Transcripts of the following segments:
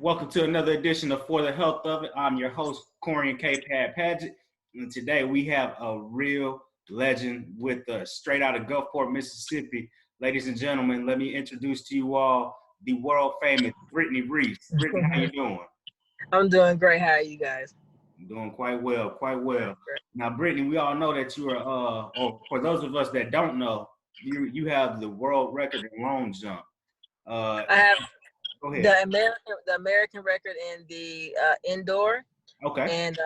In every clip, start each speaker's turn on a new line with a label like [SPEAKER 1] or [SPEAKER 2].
[SPEAKER 1] Welcome to another edition of For the Health of It. I'm your host, Corian K. Paget, and today we have a real legend with us, straight out of Gulfport, Mississippi. Ladies and gentlemen, let me introduce to you all the world famous Brittney Reese. Brittney, how you doing?
[SPEAKER 2] I'm doing great. How are you guys?
[SPEAKER 1] I'm doing quite well, quite well. Now, Brittney, we all know that you are, or for those of us that don't know, you have the world record in long jump.
[SPEAKER 2] I have
[SPEAKER 1] Go ahead.
[SPEAKER 2] the American record in the indoor.
[SPEAKER 1] Okay.
[SPEAKER 2] And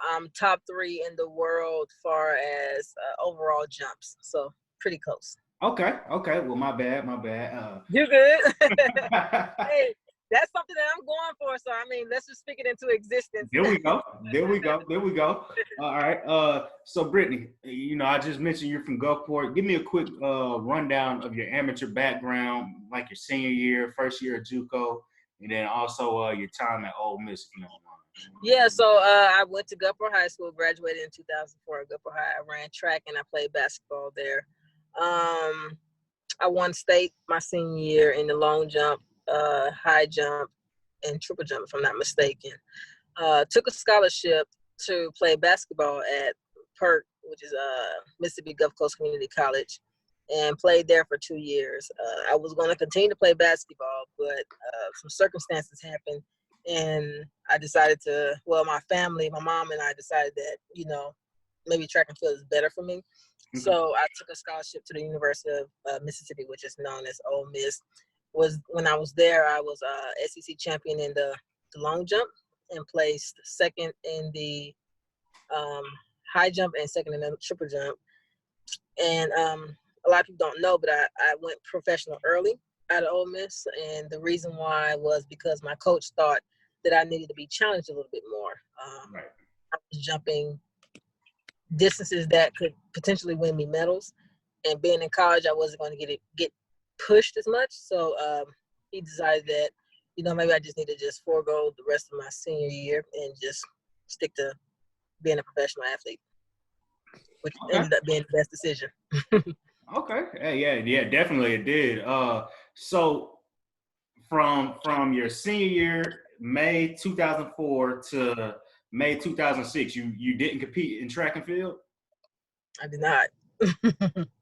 [SPEAKER 2] I'm top 3 in the world far as overall jumps. So pretty close.
[SPEAKER 1] Okay. Well, my bad.
[SPEAKER 2] You're good. Hey, that's something that I'm going for. So, I mean, let's just speak it into existence.
[SPEAKER 1] There we go. All right. So, Brittney, I just mentioned you're from Gulfport. Give me a quick rundown of your amateur background, like your senior year, first year at JUCO, and then also your time at Ole Miss, if you don't mind.
[SPEAKER 2] Yeah, so I went to Gulfport High School, graduated in 2004 at Gulfport High. I ran track and I played basketball there. I won state my senior year in the long jump, high jump, and triple jump, if I'm not mistaken. Took a scholarship to play basketball at PERC, which is Mississippi Gulf Coast Community College, and played there for 2 years. I was going to continue to play basketball, but some circumstances happened, and I decided to, my family, my mom and I decided that, maybe track and field is better for me. Mm-hmm. So I took a scholarship to the University of Mississippi, which is known as Ole Miss. When I was there, I was SEC champion in the long jump and placed second in the high jump and second in the triple jump. And a lot of people don't know, but I went professional early out of Ole Miss. And the reason why was because my coach thought that I needed to be challenged a little bit more.
[SPEAKER 1] Right.
[SPEAKER 2] I was jumping distances that could potentially win me medals. And being in college, I wasn't going to get pushed as much. So he decided that, maybe I just need to just forego the rest of my senior year and just stick to being a professional athlete, which ended up being the best decision.
[SPEAKER 1] Okay. Yeah, definitely it did. So from your senior year, May 2004 to May 2006, you didn't compete in track and field?
[SPEAKER 2] I did not.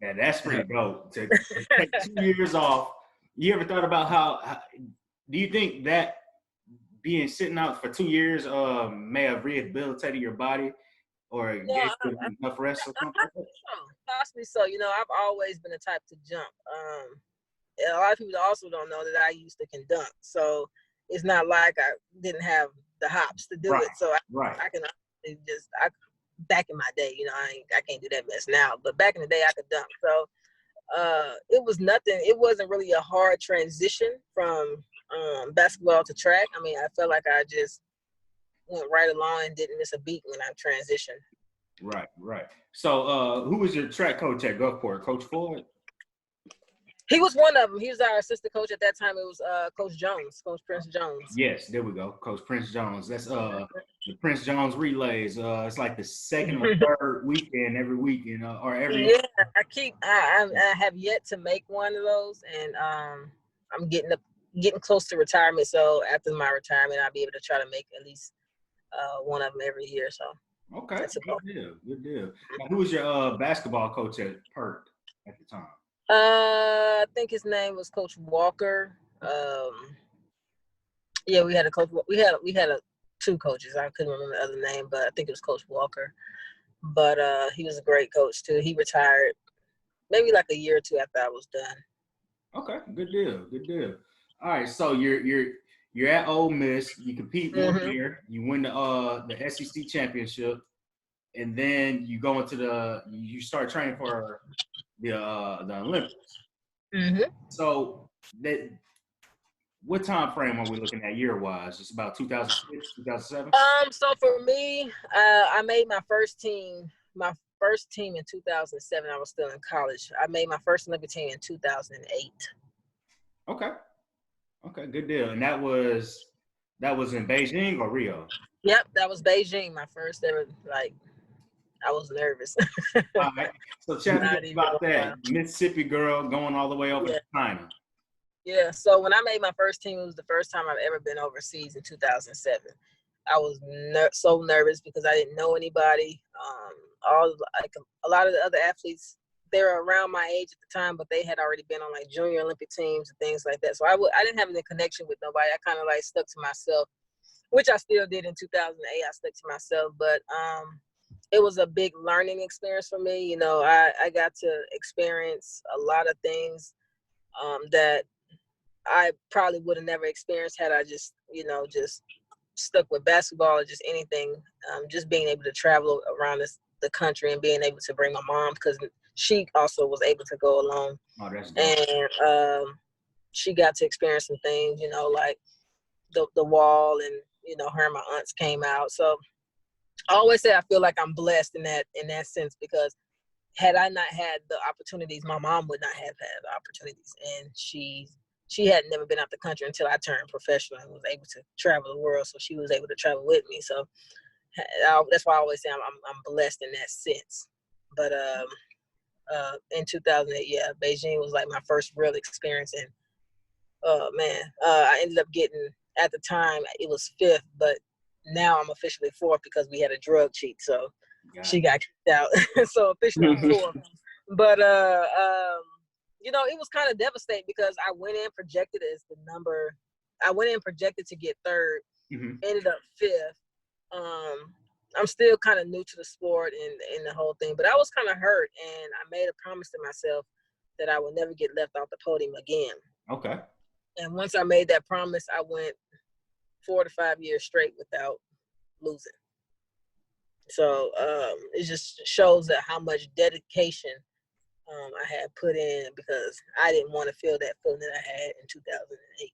[SPEAKER 1] Yeah, that's pretty dope. To take 2 years off. You ever thought about how do you think that being sitting out for 2 years may have rehabilitated your body or gave you enough rest or something?
[SPEAKER 2] Possibly so. I've always been the type to jump. A lot of people also don't know that I used to can dunk. So it's not like I didn't have the hops to do it. So I can just back in my day, I can't do that mess now. But back in the day, I could dunk. So it was nothing. It wasn't really a hard transition from basketball to track. I mean, I felt like I just went right along and didn't miss a beat when I transitioned.
[SPEAKER 1] Right. So who was your track coach at Gulfport? Coach Floyd?
[SPEAKER 2] He was one of them. He was our assistant coach at that time. It was Coach Prince Jones.
[SPEAKER 1] Yes, there we go. Coach Prince Jones. That's the Prince Jones relays. It's like the second or third weekend every weekend or every.
[SPEAKER 2] Yeah, I have yet to make one of those, and I'm getting close to retirement. So after my retirement, I'll be able to try to make at least one of them every year. So
[SPEAKER 1] okay, good deal. Now, who was your basketball coach at PERC at the time?
[SPEAKER 2] I think his name was Coach Walker. Yeah, we had a coach. We had two coaches. I couldn't remember the other name, but I think it was Coach Walker. But he was a great coach too. He retired maybe like a year or two after I was done.
[SPEAKER 1] Okay, good deal. All right, so you're at Ole Miss. You compete 1 year. You win the SEC championship, and then you go into you start training for the Olympics.
[SPEAKER 2] Mm-hmm.
[SPEAKER 1] So what time frame are we looking at year-wise? It's about 2006, 2007?
[SPEAKER 2] So for me, I made my first team in 2007. I was still in college. I made my first Olympic team in 2008.
[SPEAKER 1] Okay, good deal. And that was in Beijing or Rio?
[SPEAKER 2] Yep, that was Beijing, my first ever, I was nervous.
[SPEAKER 1] All right. So chat me about that. Mississippi girl going all the way over to China.
[SPEAKER 2] Yeah, so when I made my first team, it was the first time I've ever been overseas in 2007. I was so nervous because I didn't know anybody. A lot of the other athletes, they were around my age at the time, but they had already been on like junior Olympic teams and things like that. So I didn't have any connection with nobody. I kind of like stuck to myself, which I still did in 2008. I stuck to myself, but it was a big learning experience for me. You know, I got to experience a lot of things that I probably would have never experienced had I just, just stuck with basketball or just anything. Just being able to travel around the country and being able to bring my mom, because she also was able to go along.
[SPEAKER 1] Oh, that's dope.
[SPEAKER 2] And she got to experience some things, like the wall, and her and my aunts came out. So I always say I feel like I'm blessed in that sense, because had I not had the opportunities, my mom would not have had the opportunities. And she had never been out the country until I turned professional and was able to travel the world. So she was able to travel with me. So that's why I always say I'm blessed in that sense. But in 2008, yeah, Beijing was like my first real experience. And I ended up getting, at the time it was 5th, but now I'm officially 4th because we had a drug cheat. So she got kicked out. So officially I'm 4th. But it was kind of devastating because I went in projected as the number. I went in projected to get 3rd, ended up 5th. I'm still kind of new to the sport and the whole thing, but I was kind of hurt, and I made a promise to myself that I would never get left off the podium again.
[SPEAKER 1] Okay.
[SPEAKER 2] And once I made that promise, I went 4 to 5 years straight without losing. So it just shows that how much dedication I had put in, because I didn't want to feel that feeling that I had in 2008.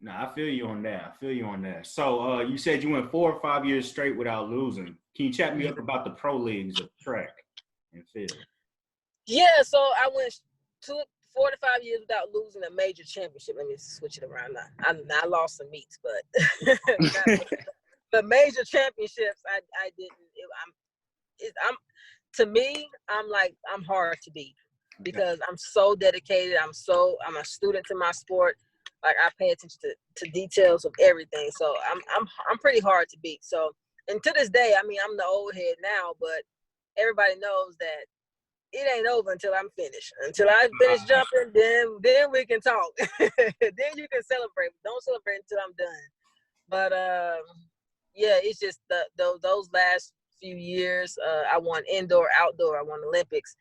[SPEAKER 1] No, I feel you on that. So you said you went 4 or 5 years straight without losing. Can you chat me up about the pro leagues of track and field?
[SPEAKER 2] Yeah, so I went 4 to 5 years without losing a major championship. Let me switch it around now. I lost some meets, but the major championships I didn't. To me, I'm hard to beat, because I'm so dedicated. I'm a student to my sport. Like, I pay attention to details of everything. So I'm pretty hard to beat. So, and to this day, I mean, I'm the old head now, but everybody knows that it ain't over until I'm finished. Until I finish jumping, then we can talk. Then you can celebrate. Don't celebrate until I'm done. But yeah, it's just those last few years. I won indoor, outdoor. I won Olympics.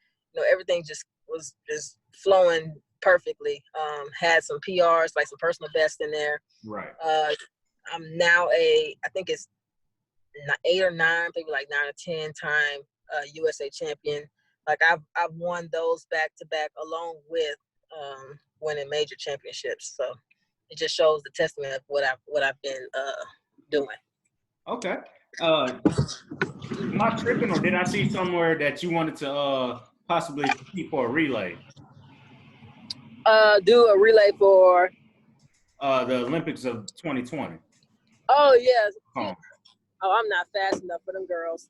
[SPEAKER 2] Everything just was just flowing perfectly. Had some PRs, like some personal best in there.
[SPEAKER 1] Right.
[SPEAKER 2] I'm now I think it's 8 or 9, maybe like 9 or 10 time USA champion. Like, I've won those back to back, along with winning major championships. So it just shows the testament of what I've been doing.
[SPEAKER 1] Okay. Am I tripping, or did I see somewhere that you wanted to possibly compete for a relay?
[SPEAKER 2] Do a relay for
[SPEAKER 1] the Olympics of 2020.
[SPEAKER 2] Oh yes. Oh, I'm not fast enough for them girls.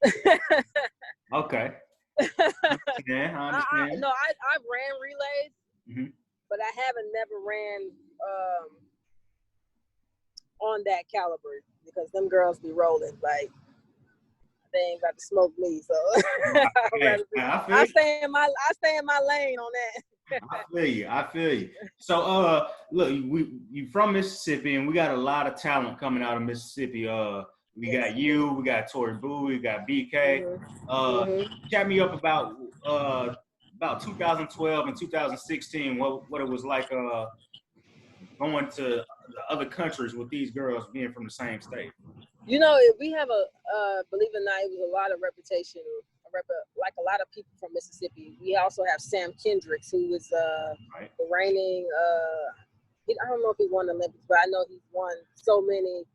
[SPEAKER 1] Okay. Yeah, I understand.
[SPEAKER 2] I've ran relays, but I haven't never ran on that caliber, because them girls be rolling like they ain't got to smoke me. So I stay in my lane on that.
[SPEAKER 1] I feel you. So look, you from Mississippi, and we got a lot of talent coming out of Mississippi. We got you, we got Tori Boo, we got BK. Chat me up about 2012 and 2016, what it was like going to other countries with these girls being from the same state.
[SPEAKER 2] We have believe it or not, it was a lot of reputation, like a lot of people from Mississippi. We also have Sam Kendricks, who was the reigning, I don't know if he won the Olympics, but I know he's won so many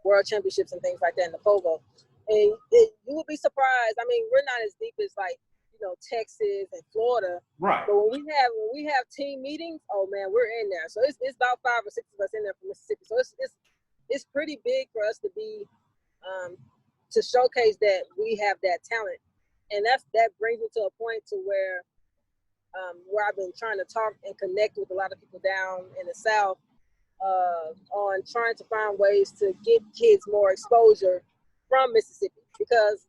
[SPEAKER 2] world championships and things like that in the pogo. And you would be surprised. I mean, we're not as deep as like, Texas and Florida.
[SPEAKER 1] Right.
[SPEAKER 2] But when we have team meetings, oh man, we're in there. So it's about 5 or 6 of us in there from Mississippi. So it's pretty big for us to be to showcase that we have that talent. And that brings me to a point to where where I've been trying to talk and connect with a lot of people down in the South on trying to find ways to get kids more exposure from Mississippi. Because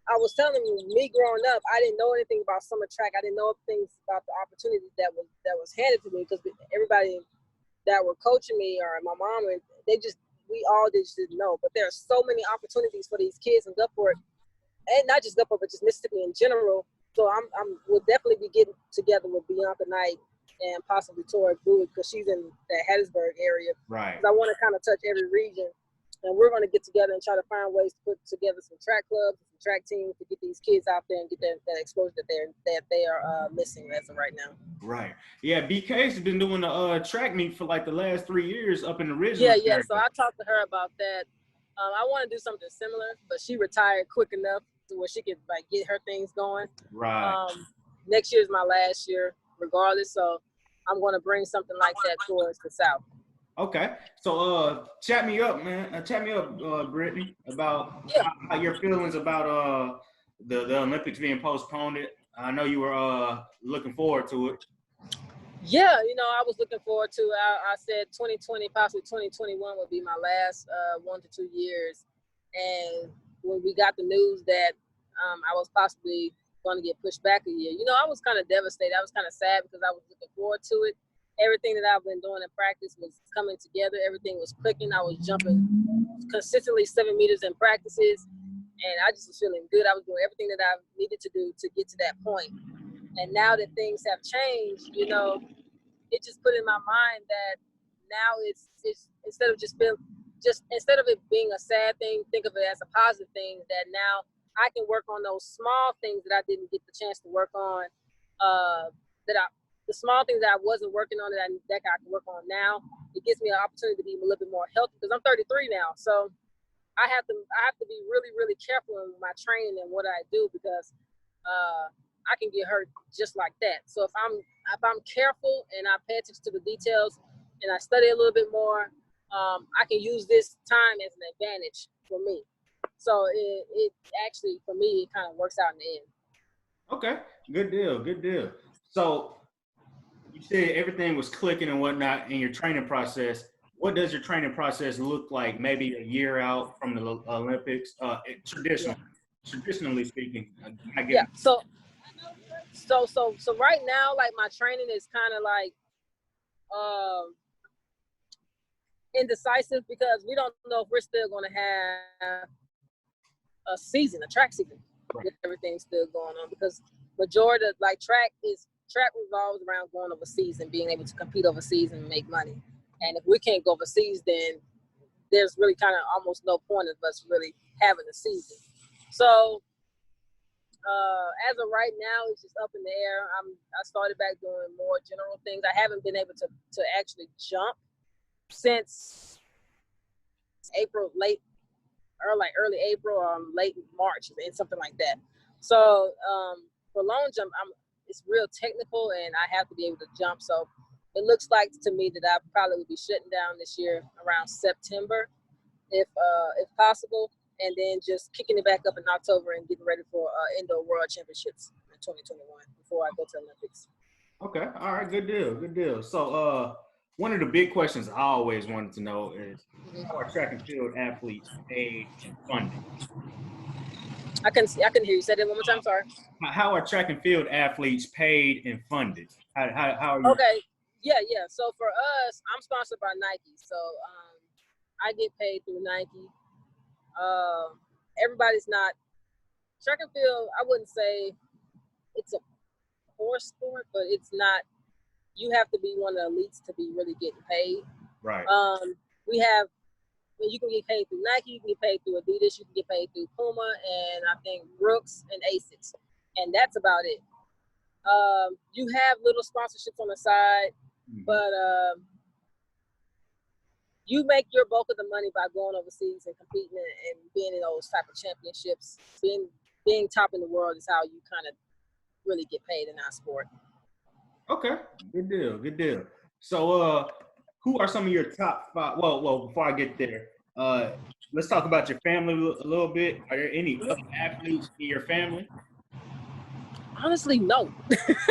[SPEAKER 2] I was telling you, me growing up, I didn't know anything about summer track. I didn't know things about the opportunities that was handed to me, because everybody that were coaching me, or my mom, we all just didn't know. But there are so many opportunities for these kids in Gulfport, and not just Gulfport, but just Mississippi in general. So we'll definitely be getting together with Bianca Knight and possibly Tori Bowie, because she's in the Hattiesburg area.
[SPEAKER 1] Right.
[SPEAKER 2] Because I want to kind of touch every region. And we're going to get together and try to find ways to put together some track clubs, some track teams, to get these kids out there and get that exposure that they are missing as of right now.
[SPEAKER 1] Right. Yeah, BK's been doing the track meet for like the last 3 years up in the regional area.
[SPEAKER 2] Yeah. So I talked to her about that. I want to do something similar, but she retired quick enough to where she could like get her things going.
[SPEAKER 1] Right.
[SPEAKER 2] Next year is my last year, regardless. So I'm going to bring something like that towards the South.
[SPEAKER 1] Okay, so chat me up, man. Chat me up, Brittney, about how your feelings about the Olympics being postponed. I know you were looking forward to it.
[SPEAKER 2] Yeah, I was looking forward to it. I said 2020, possibly 2021 would be my last 1 to 2 years. And when we got the news that I was possibly going to get pushed back a year, I was kind of devastated. I was kind of sad because I was looking forward to it. Everything that I've been doing in practice was coming together. Everything was clicking. I was jumping consistently 7 meters in practices, and I just was feeling good. I was doing everything that I needed to do to get to that point. And now that things have changed, it just put in my mind that now it's instead of instead of it being a sad thing, think of it as a positive thing. That now I can work on those small things that I didn't get the chance to work on. The small things that I wasn't working on that I can work on now. It gives me an opportunity to be a little bit more healthy, because I'm 33 now. So I have to be really, really careful in my training and what I do, because I can get hurt just like that. So if I'm careful and I pay attention to the details and I study a little bit more, I can use this time as an advantage for me. So it actually, for me, it kind of works out in the end.
[SPEAKER 1] Okay, good deal. So you said everything was clicking and whatnot in your training process. What does your training process look like maybe a year out from the Olympics, traditionally speaking?
[SPEAKER 2] Yeah, so right now, like, my training is kind of like indecisive, because we don't know if we're still going to have a track season,
[SPEAKER 1] right,
[SPEAKER 2] with everything still going on, because majority of track revolves around going overseas and being able to compete overseas and make money. And if we can't go overseas, then there's really kind of almost no point of us really having a season. So as of right now, it's just up in the air. I started back doing more general things. I haven't been able to actually jump since early April or late March, and something like that. So for long jump, it's real technical, and I have to be able to jump. So it looks like to me that I probably would be shutting down this year around September, if possible, and then just kicking it back up in October and getting ready for indoor world championships in 2021 before I go to Olympics.
[SPEAKER 1] Okay, all right, good deal. So one of the big questions I always wanted to know is, how are track and field athletes paid and funded?
[SPEAKER 2] I can hear you. Say that one more time. Sorry.
[SPEAKER 1] How are track and field athletes paid and funded? How are you?
[SPEAKER 2] Okay. Yeah. So for us, I'm sponsored by Nike. So I get paid through Nike. Everybody's not track and field. I wouldn't say it's a poor sport, but it's not. You have to be one of the elites to be really getting paid.
[SPEAKER 1] Right.
[SPEAKER 2] You can get paid through Nike, you can get paid through Adidas, you can get paid through Puma, and I think Brooks and Asics, and that's about it. You have little sponsorships on the side, but you make your bulk of the money by going overseas and competing and being in those type of championships. Being top in the world is how you kind of really get paid in our sport.
[SPEAKER 1] Okay, good deal. So, who are some of your top 5? Well, before I get there, let's talk about your family a little bit. Are there any other athletes in your family?
[SPEAKER 2] Honestly, no. Surprisingly,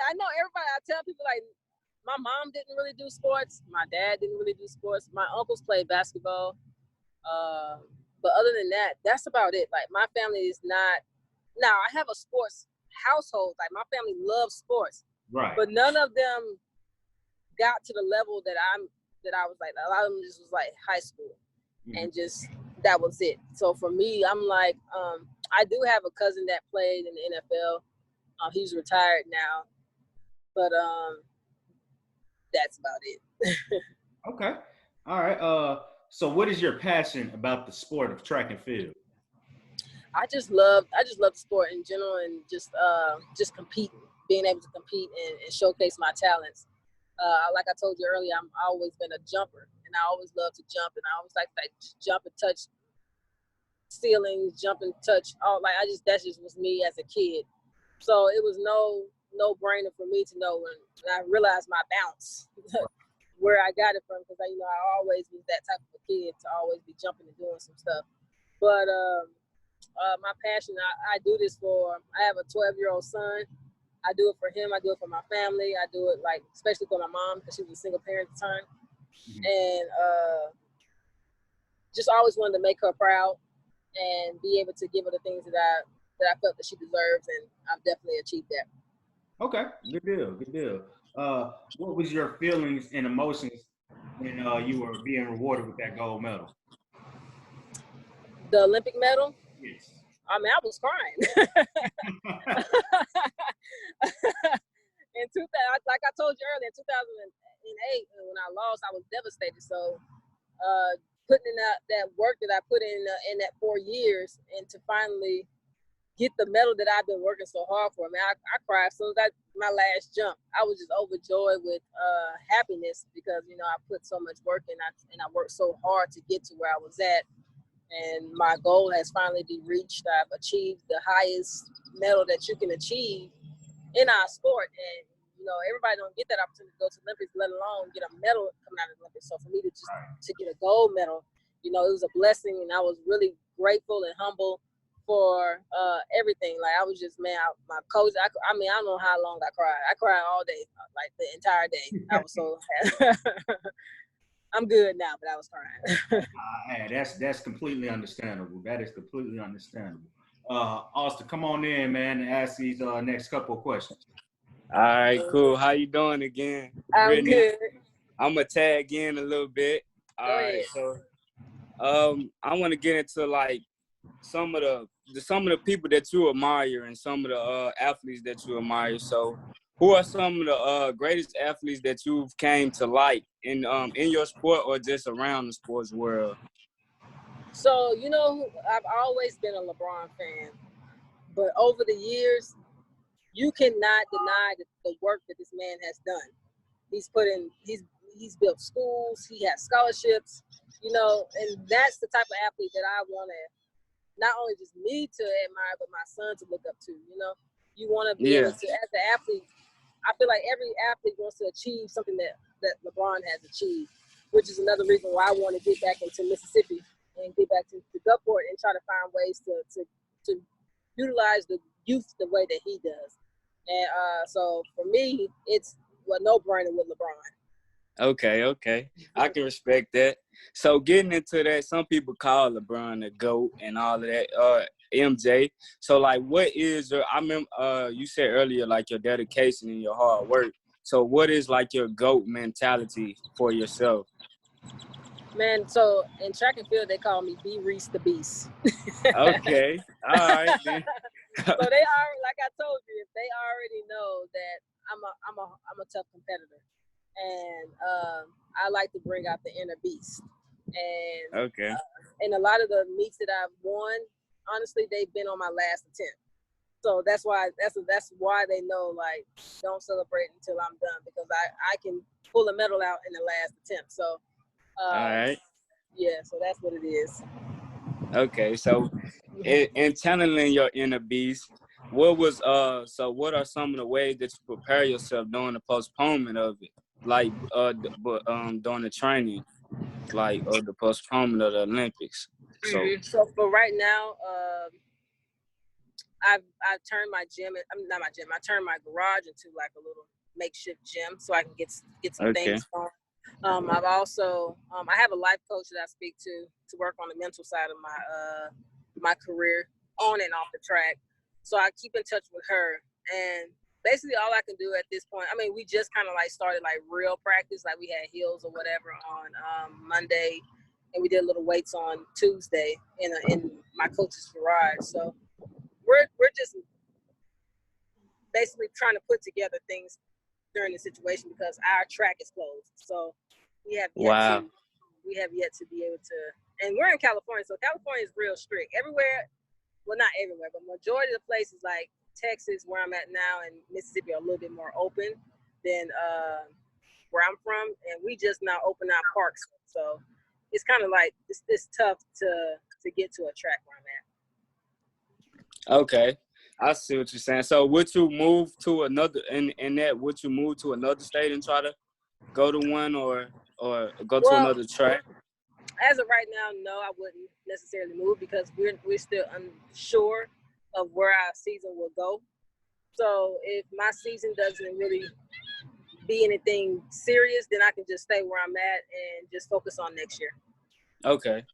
[SPEAKER 2] I know everybody. I tell people like, my mom didn't really do sports. My dad didn't really do sports. My uncles played basketball. But other than that, that's about it. Like my family is not. Now I have a sports household. Like my family loves sports,
[SPEAKER 1] Right.
[SPEAKER 2] but none of them got to the level that I was like. A lot of them just was like high school, and just that was it. So for me, I'm like, I do have a cousin that played in the NFL. He's retired now, but that's about it.
[SPEAKER 1] Okay. All right. So what is your passion about the sport of track and field?
[SPEAKER 2] I just love the sport in general, and just competing, being able to compete and showcase my talents. Like I told you earlier, I've always been a jumper, and I always love to jump, and I always like jump and touch ceilings, jump and touch all. Like that just was me as a kid. So it was no brainer for me to know when I realized my bounce, where I got it from, because I always was that type of a kid to always be jumping and doing some stuff. But my passion, I do this for. I have a 12-year-old son. I do it for him. I do it for my family. I do it especially for my mom, because she was a single parent at the time, and just always wanted to make her proud and be able to give her the things that I felt that she deserves, and I've definitely achieved that.
[SPEAKER 1] Okay, good deal, good deal. What was your feelings and emotions when you were being rewarded with that gold medal?
[SPEAKER 2] The Olympic medal?
[SPEAKER 1] Yes.
[SPEAKER 2] I mean, I was crying. In 2000, like I told you earlier, in 2008, when I lost, I was devastated. So, putting in that work that I put in that 4 years, and to finally get the medal that I've been working so hard for. I mean, I cried. So that my last jump, I was just overjoyed with happiness, because I put so much work in, and I worked so hard to get to where I was at, and my goal has finally been reached. I've achieved the highest medal that you can achieve in our sport, and everybody don't get that opportunity to go to the Olympics, let alone get a medal coming out of the Olympics. So for me to get a gold medal, it was a blessing, and I was really grateful and humble for everything. Like I was just, man, my coach, I mean, I don't know how long I cried. I cried all day, like the entire day. I was so I'm good now, but I was crying.
[SPEAKER 1] Hey, that's completely understandable. That is completely understandable. Austin, come on in, man, and ask these next couple of questions.
[SPEAKER 3] All right, cool. How you doing again?
[SPEAKER 2] I'm
[SPEAKER 3] Brittney?
[SPEAKER 2] good.
[SPEAKER 3] I'm gonna tag in a little bit. All
[SPEAKER 2] Go
[SPEAKER 3] right,
[SPEAKER 2] ahead.
[SPEAKER 3] so I want to get into like some of the people that you admire and some of the athletes that you admire. So, who are some of the greatest athletes that you've came to like in your sport or just around the sports world?
[SPEAKER 2] So I've always been a LeBron fan, but over the years, you cannot deny the work that this man has done. He's built schools, he has scholarships, and that's the type of athlete that I want to, not only just me to admire, but my son to look up to. You want to be able to, as an athlete, I feel like every athlete wants to achieve something that LeBron has achieved, which is another reason why I want to get back into Mississippi and get back to Gulfport and try to find ways to utilize the youth the way that he does. And so for me, it's a no-brainer with LeBron.
[SPEAKER 3] Okay. I can respect that. So getting into that, some people call LeBron the GOAT and all of that, MJ. So like, what is I remember you said earlier, like your dedication and your hard work. So what is like your GOAT mentality for yourself?
[SPEAKER 2] Man, so in track and field, they call me B. Reese the Beast.
[SPEAKER 3] Okay. All right, then.
[SPEAKER 2] So they are, like I told you, they already know that I'm a tough competitor, and I like to bring out the inner beast. And
[SPEAKER 3] okay.
[SPEAKER 2] And a lot of the meets that I've won, honestly, they've been on my last attempt. So that's why they know, like, don't celebrate until I'm done, because I can pull a medal out in the last attempt. So
[SPEAKER 3] all right.
[SPEAKER 2] Yeah, so that's what it is.
[SPEAKER 3] Okay, so in channeling your inner beast, what are some of the ways that you prepare yourself during the postponement of it, like during the training, like or the postponement of the Olympics?
[SPEAKER 2] So for right now, I turned my gym, not my gym, I turned my garage into like a little makeshift gym so I can get some things going. I've also, I have a life coach that I speak to work on the mental side of my career on and off the track. So I keep in touch with her, and basically all I can do at this point, I mean, we just kind of like started like real practice, like we had hills or whatever on Monday, and we did a little weights on Tuesday in my coach's garage. So we're just basically trying to put together things during the situation because our track is closed. So we have yet to be able to, and we're in California, so California is real strict. Everywhere, well, not everywhere, but majority of the places like Texas, where I'm at now, and Mississippi are a little bit more open than where I'm from, and we just now open our parks. So it's kind of like it's tough to get to a track where I'm at.
[SPEAKER 3] Okay, I see what you're saying. So would you move to another would you move to another state and try to go to one or go to another track?
[SPEAKER 2] As of right now, no, I wouldn't necessarily move because we're still unsure of where our season will go. So if my season doesn't really be anything serious, then I can just stay where I'm at and just focus on next year.
[SPEAKER 3] Okay.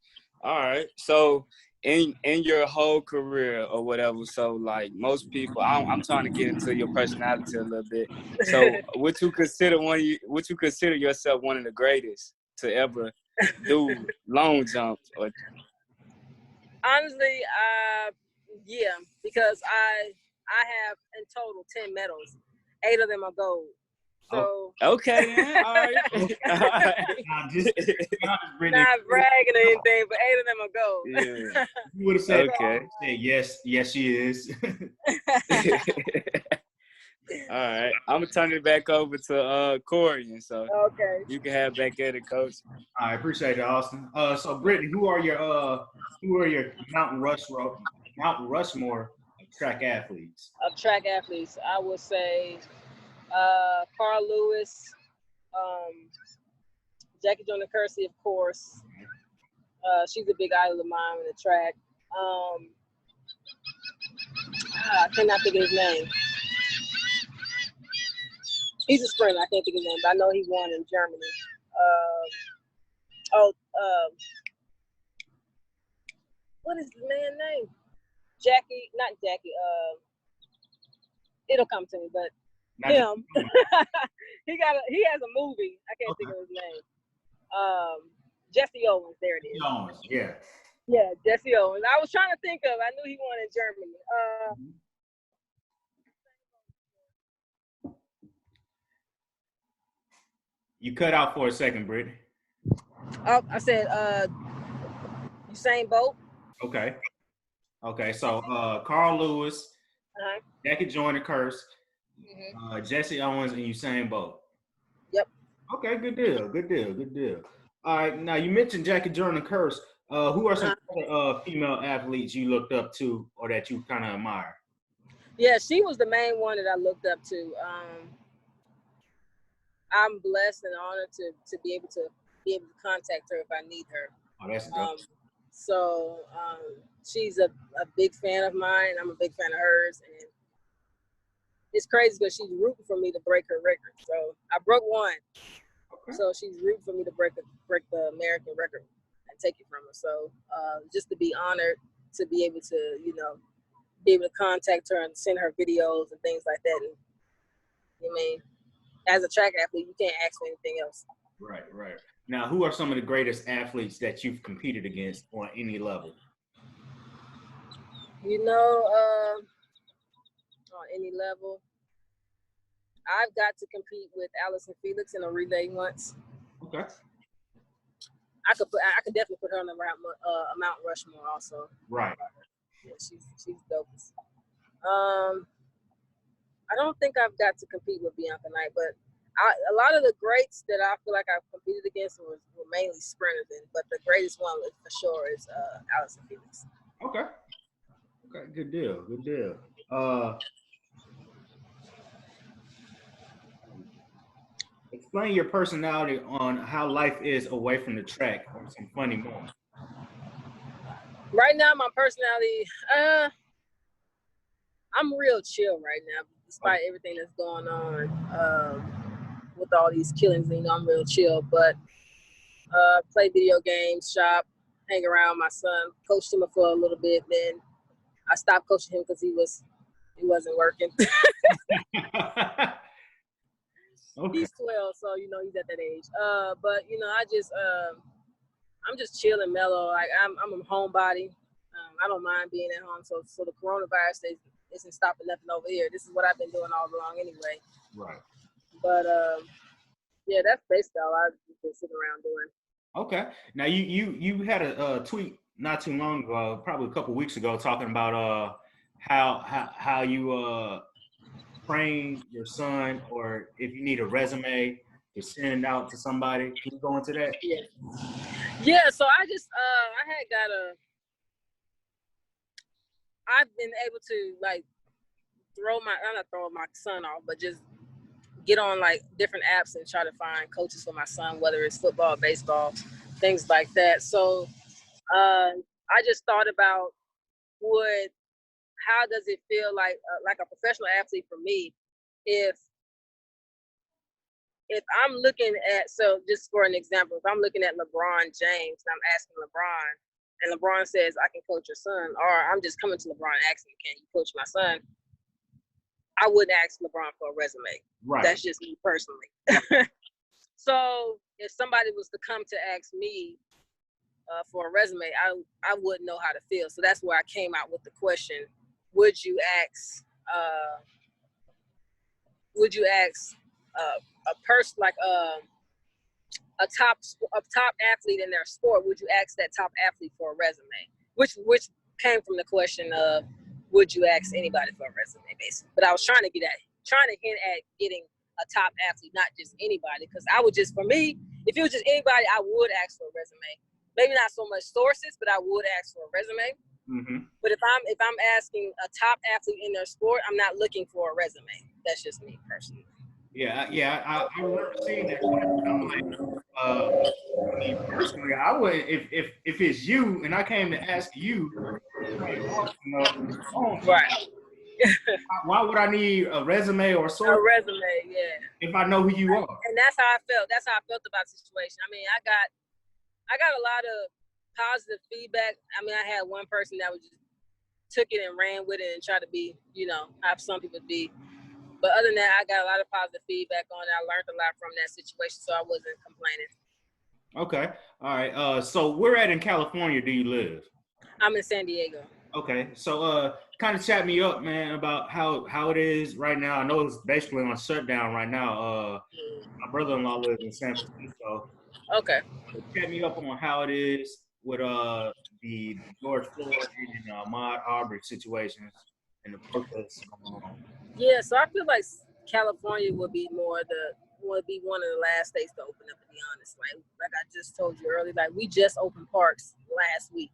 [SPEAKER 3] All right. So in your whole career or whatever, so like most people, I'm trying to get into your personality a little bit. So would you consider yourself one of the greatest to ever do long jump? Or
[SPEAKER 2] honestly, yeah, because I have in total 10 medals. 8 of them are gold. So
[SPEAKER 3] okay, man. All right. All right.
[SPEAKER 2] Not bragging or anything, but 8 of them are gold.
[SPEAKER 1] Yeah. You would have said,
[SPEAKER 3] okay.
[SPEAKER 1] Yes, she is.
[SPEAKER 3] All right. I'm gonna turn it back over to Corey, and so
[SPEAKER 2] okay,
[SPEAKER 3] you can have back at it, Coach.
[SPEAKER 1] I appreciate it, Austin. So Brittney, who are your Mount Rushmore track athletes?
[SPEAKER 2] Of track athletes, I would say Carl Lewis, Jackie Joyner-Kersee, of course. She's a big idol of mine in the track. I cannot think of his name. He's a sprinter. I can't think of his name, but I know he won in Germany. What is the man's name? Not Jackie. It'll come to me, but not him. He has a movie. I can't think of his name. Jesse Owens. There it is.
[SPEAKER 1] Owens, yeah.
[SPEAKER 2] Yeah, Jesse Owens. I was trying to think of. I knew he won in Germany.
[SPEAKER 1] You cut out for a second, Brittney.
[SPEAKER 2] Oh, I said Usain Bolt.
[SPEAKER 1] Okay. So Carl Lewis, Jackie Joyner-Kersee, Jesse Owens, and Usain Bolt.
[SPEAKER 2] Yep.
[SPEAKER 1] Okay, good deal. All right, now you mentioned Jackie Joyner-Kersee. Who are some other female athletes you looked up to or that you kind of admire?
[SPEAKER 2] Yeah, she was the main one that I looked up to. I'm blessed and honored to be able to contact her if I need her.
[SPEAKER 1] Oh, that's dope.
[SPEAKER 2] So she's a big fan of mine. I'm a big fan of hers, and it's crazy because she's rooting for me to break her record. So I broke one, so she's rooting for me to break the American record and take it from her. So just to be honored to be able to be able to contact her and send her videos and things like that. And, I mean, as a track athlete, you can't ask for anything else.
[SPEAKER 1] Right. Now, who are some of the greatest athletes that you've competed against on any level?
[SPEAKER 2] On any level, I've got to compete with Allison Felix in a relay once.
[SPEAKER 1] Okay.
[SPEAKER 2] I could definitely put her on the Mount Rushmore also.
[SPEAKER 1] Right.
[SPEAKER 2] Yeah, she's dope. I don't think I've got to compete with Bianca Knight, but a lot of the greats that I feel like I've competed against were mainly sprinters, but the greatest one for sure is Allison Felix.
[SPEAKER 1] Okay, good deal. Explain your personality on how life is away from the track or some funny moments.
[SPEAKER 2] Right now, my personality, I'm real chill right now, despite everything that's going on with all these killings. You know, I'm real chill, but play video games, shop, hang around my son, coached him for a little bit. Then I stopped coaching him because he wasn't working.
[SPEAKER 1] Okay.
[SPEAKER 2] He's 12, so you know he's at that age. But you know, I'm just chill and mellow. Like I'm a homebody. I don't mind being at home. So the coronavirus isn't stopping nothing over here. This is what I've been doing all along anyway.
[SPEAKER 1] Right.
[SPEAKER 2] But yeah, that's basically all I've been sitting around doing.
[SPEAKER 1] Okay. Now you had a tweet not too long ago, probably a couple weeks ago, talking about how you train your son, or if you need a resume to send it out to somebody. Can you go into that?
[SPEAKER 2] Yeah. So I just I've been able to like I'm not throwing my son off, but just get on like different apps and try to find coaches for my son, whether it's football, baseball, things like that. So I just thought about how does it feel like a professional athlete for me if I'm looking at, so just for an example, if I'm looking at LeBron James and I'm asking LeBron, and LeBron says, I can coach your son, or I'm just coming to LeBron asking, can you coach my son? I wouldn't ask LeBron for a resume.
[SPEAKER 1] Right.
[SPEAKER 2] That's just me personally. So if somebody was to come to ask me for a resume, I wouldn't know how to feel. So that's where I came out with the question, would you ask a person like a top athlete in their sport, would you ask that top athlete for a resume? Which came from the question of, would you ask anybody for a resume, basically? But I was trying to hint at getting a top athlete, not just anybody, because for me, if it was just anybody, I would ask for a resume. Maybe not so much sources, but I would ask for a resume.
[SPEAKER 1] Mm-hmm.
[SPEAKER 2] But if I'm asking a top athlete in their sport, I'm not looking for a resume. That's just me personally.
[SPEAKER 1] Yeah. I remember seeing that. I'm like, me personally, I would if it's you and I came to ask you,
[SPEAKER 2] Right.
[SPEAKER 1] why would I need a resume or source?
[SPEAKER 2] A resume, yeah.
[SPEAKER 1] If I know who you are.
[SPEAKER 2] And that's how I felt. That's how I felt about the situation. I mean, I got a lot of positive feedback. I mean, I had one person that just took it and ran with it and tried to be, have some people be. But other than that, I got a lot of positive feedback on it. I learned a lot from that situation, so I wasn't complaining.
[SPEAKER 1] Okay. All right. So where in California do you live?
[SPEAKER 2] I'm in San Diego.
[SPEAKER 1] Okay. So kind of chat me up, man, about how it is right now. I know it's basically on shutdown right now. My brother-in-law lives in San Francisco.
[SPEAKER 2] Okay.
[SPEAKER 1] So chat me up on how it is with the George Floyd and Ahmaud Arbery situations and the protests going on.
[SPEAKER 2] Yeah, so I feel like California would be one of the last states to open up, to be honest. Like I just told you earlier, like we just opened parks last week.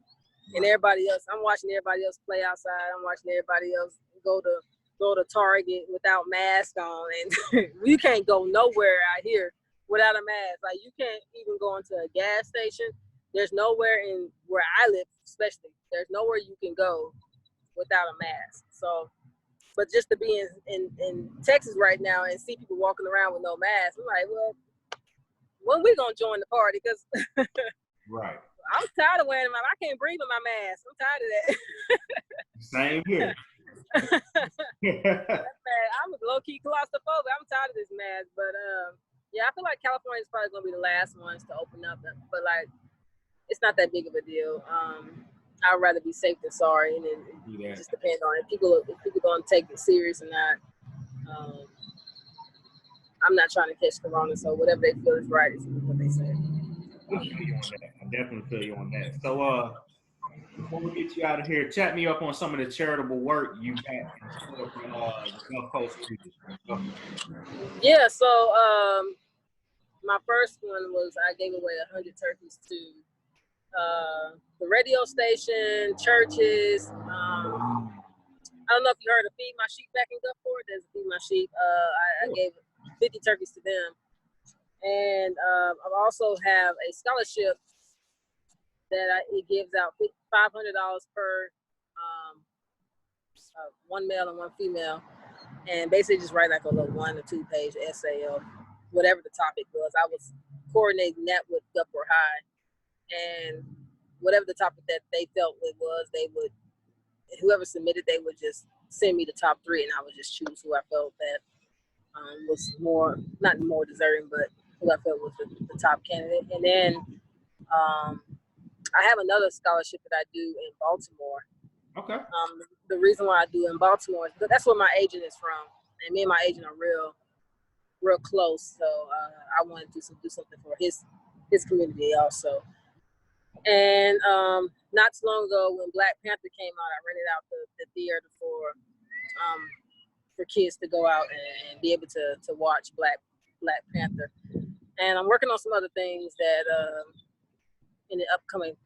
[SPEAKER 2] And everybody else, I'm watching everybody else play outside. I'm watching everybody else go to Target without mask on, and you can't go nowhere out here without a mask. Like you can't even go into a gas station. There's nowhere in where I live, especially. There's nowhere you can go without a mask. So, but just to be in Texas right now and see people walking around with no mask, I'm like, well, when we gonna join the party? Because
[SPEAKER 1] right.
[SPEAKER 2] I'm tired of wearing them. I can't breathe in my mask. I'm tired of that.
[SPEAKER 1] Same here.
[SPEAKER 2] I'm a low-key claustrophobic. I'm tired of this mask. But yeah, I feel like California is probably gonna be the last ones to open up. But like, it's not that big of a deal. I'd rather be safe than sorry, and it just depends on if people gonna take it serious or not. I'm not trying to catch corona, so whatever they feel is right is what they say.
[SPEAKER 1] I feel you on that. I definitely feel you on that. So before we get you out of here, chat me up on some of the charitable work you got in store from the Gulf Coast region.
[SPEAKER 2] Yeah, so my first one was I gave away 100 turkeys to the radio station, churches. I don't know if you heard of Feed My Sheep back in Gulfport. There's a Feed My Sheep. I gave 50 turkeys to them. And I also have a scholarship that it gives out $500 per one male and one female, and basically just write like a little 1 or 2 page essay of whatever the topic was. I was coordinating that with Gulfport High, and whatever the topic that they felt it was, they would, whoever submitted, they would just send me the top 3, and I would just choose who I felt that was not more deserving, but who I felt was the top candidate. And then I have another scholarship that I do in Baltimore.
[SPEAKER 1] Okay.
[SPEAKER 2] The reason why I do in Baltimore is that's where my agent is from, and me and my agent are real close. So I wanted to do something for his community also. And not too long ago, when Black Panther came out, I rented out the theater for kids to go out and be able to watch Black Panther. And I'm working on some other things that in the upcoming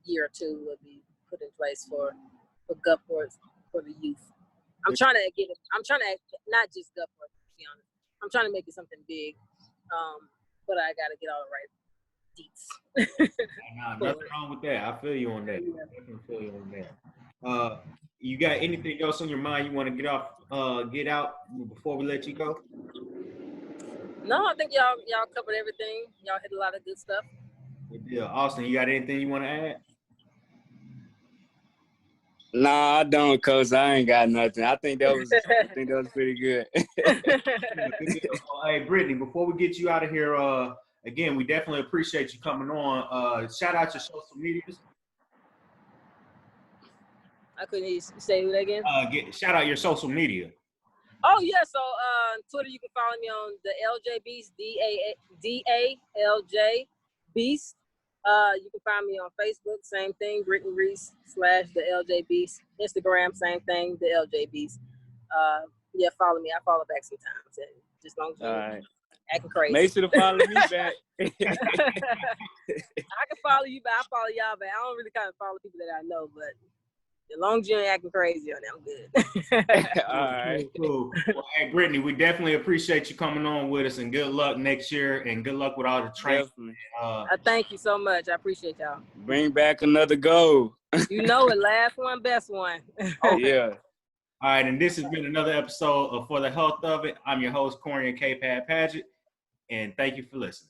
[SPEAKER 2] year or 2 will be put in place for Gulfport, for the youth. I'm trying to not just Gulfport, to be honest. I'm trying to make it something big, but I got to get all the right deets.
[SPEAKER 1] Nah, nothing wrong with that. I feel you on that.
[SPEAKER 2] Yeah.
[SPEAKER 1] I feel you on that. You got anything else on your mind you want to get out before we let you go?
[SPEAKER 2] No, I think y'all covered everything. Y'all hit a lot of good stuff.
[SPEAKER 1] Good deal. Austin, you got anything you want to add?
[SPEAKER 3] Nah, I don't, cause I ain't got nothing. I think that was pretty good.
[SPEAKER 1] Hey, Brittney, before we get you out of here, again, we definitely appreciate you coming on. Shout out your social medias.
[SPEAKER 2] I couldn't hear you say that again.
[SPEAKER 1] Shout out your social media.
[SPEAKER 2] Oh yeah, so Twitter, you can follow me on the LJ Beast, DALJ Beast. You can find me on Facebook, same thing, Brittney Reese / the LJ Beast. Instagram, same thing, the LJ Beast. Yeah, follow me. I follow back sometimes. Just long as you acting crazy.
[SPEAKER 3] Make sure to follow me back.
[SPEAKER 2] I can follow you back. I follow y'all back. I don't really kind of follow people that I know, but as long as you ain't acting crazy on it, I'm good.
[SPEAKER 3] All right.
[SPEAKER 1] Cool. Well, hey, Brittney, we definitely appreciate you coming on with us, and good luck next year, and good luck with all the training.
[SPEAKER 2] Thank you so much. I appreciate y'all.
[SPEAKER 3] Bring back another goal.
[SPEAKER 2] You know it. Last one, best one.
[SPEAKER 3] Yeah.
[SPEAKER 1] All right, and this has been another episode of For the Health of It. I'm your host, Corian K. Paget, and thank you for listening.